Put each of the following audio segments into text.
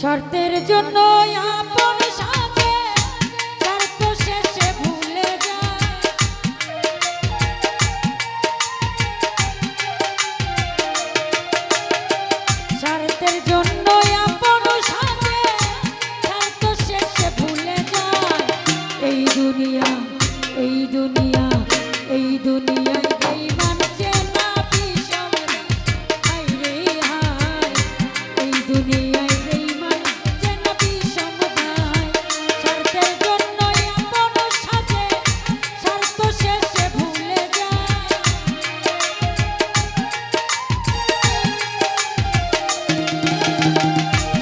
শর্তের জন্য আপন সাজে শর্ত শেষে ভুলে যায়। শর্তের জন্য আপন সাজে শর্ত শেষে ভুলে যায়। এই দুনিয়া এই দুনিয়া এই দুনিয়ায় বেঈমান চেনা বিষম হায় রে হায়। এই দুনিয়ায় বেঈমান চেনা বিষম দায়। শর্তের জন্য আপন সাজে শর্ত শেষে ভুলে যায়।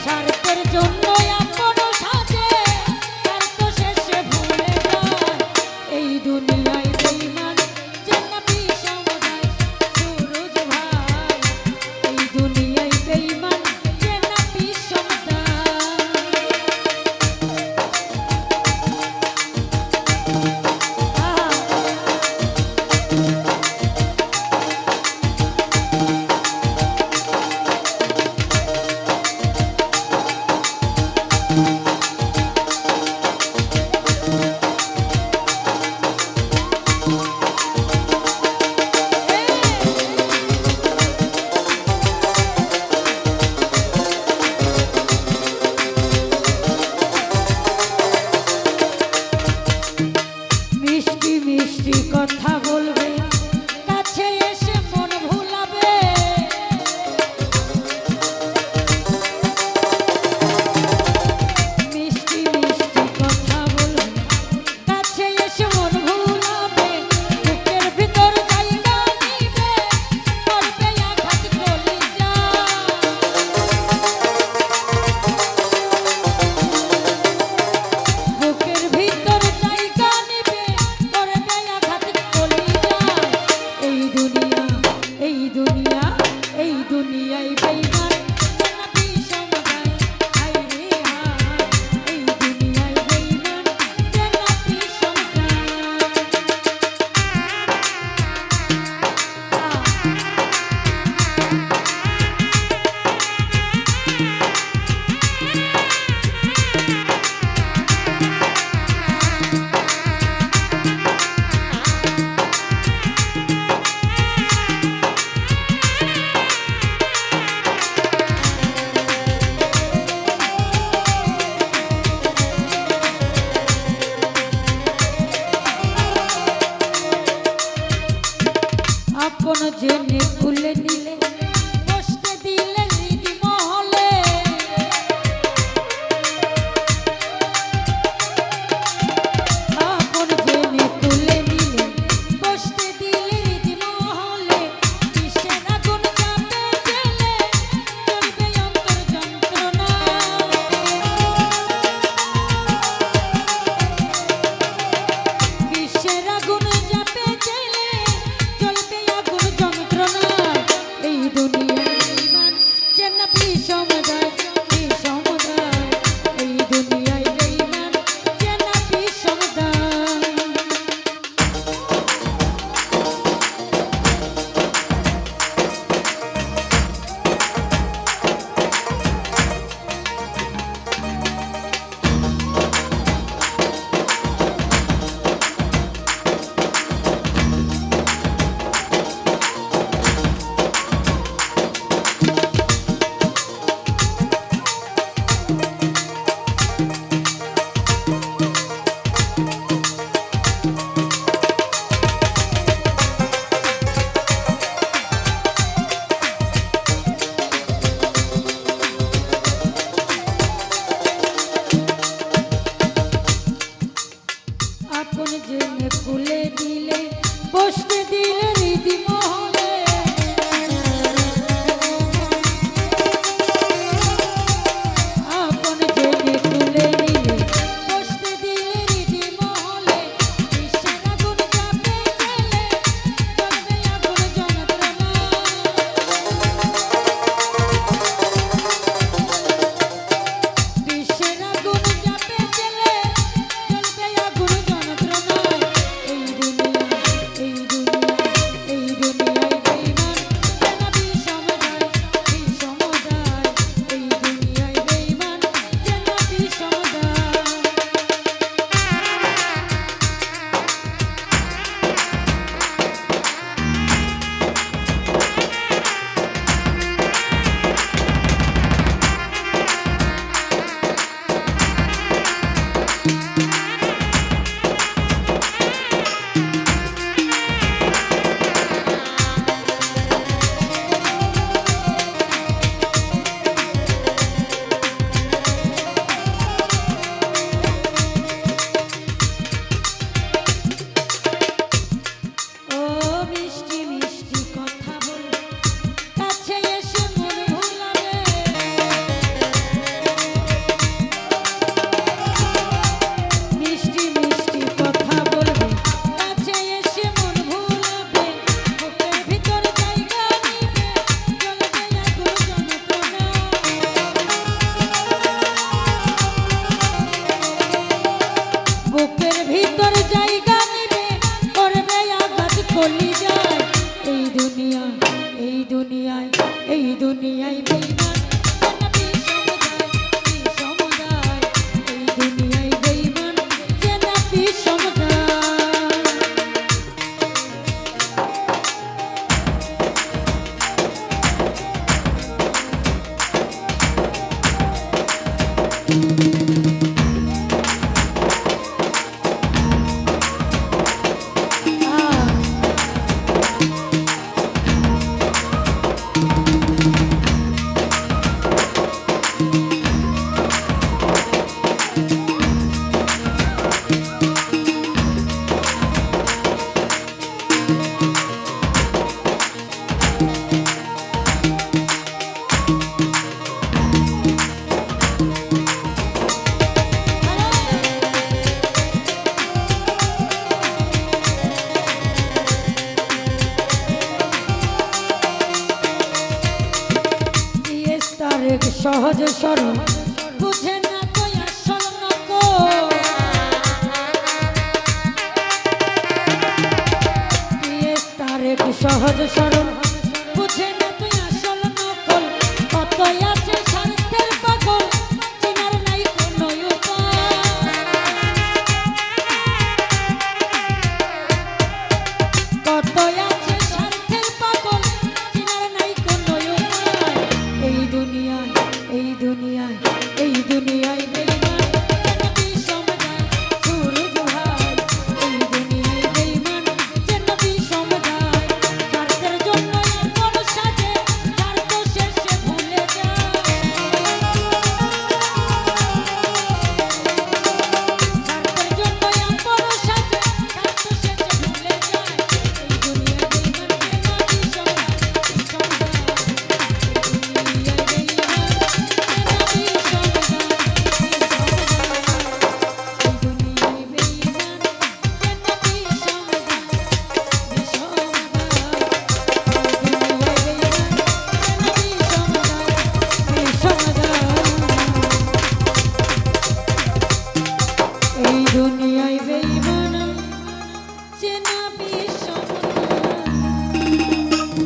শর্তের জন্য আপন সাজে শর্ত শেষে ভুলে যায়। এই দুনিয়ায় বেঈমান চেনা বিষম দায়। সুরজ ভাই এই দুনিয়ায় বেঈমান চেনা বিষম দায়। মিষ্টি মিষ্টি কথা বলবে কাছে এসে মন ভুলাবে। মিষ্টি মিষ্টি কথা বলবে কাছে এসে মন ভুলাবে। বুকের ভিতর জায়গা নিবে করবে আঘাত কলিজা। বুকের ভিতর জায়গা নিবে করবে আঘাত কলিজা। এই দুনিয়া এই দুনিয়া এই দুনিয়ায় বেঈমান চেনা বিষম দায়। হায় রে হায় এই দুনিয়ায় বেঈমান চেনা বিষম দায়। আপন জেনে খুলে নিলে কষ্টে দিলে হৃদি মহলে। আপন জেনে খুলে নিলে কষ্টে দিলে হৃদি মহলে। কিসের আগুন চাপে জেলে চলবে অন্তর যন্ত্রণা। কিসের আগুন চাপে জেলে চলবে আগুন যন্ত্রণা। এই দুনিয়ায় বেঈমান চেনা বিষম দায় বিষম দায়। এই দুনিয়ায় বেঈমান চেনা বিষম দায়। সহজ সরল বুঝে না তো আসল নকল তারেক সহজ সরল বুঝে না তুই আসল নকল কত আছে স্বার্থের পাগল চিনার নাই কোনো উপায় কত আছে স্বার্থের পাগল চিনার নাই কোনো উপায় এই দুনিয়ায় এই দুনিয়ায়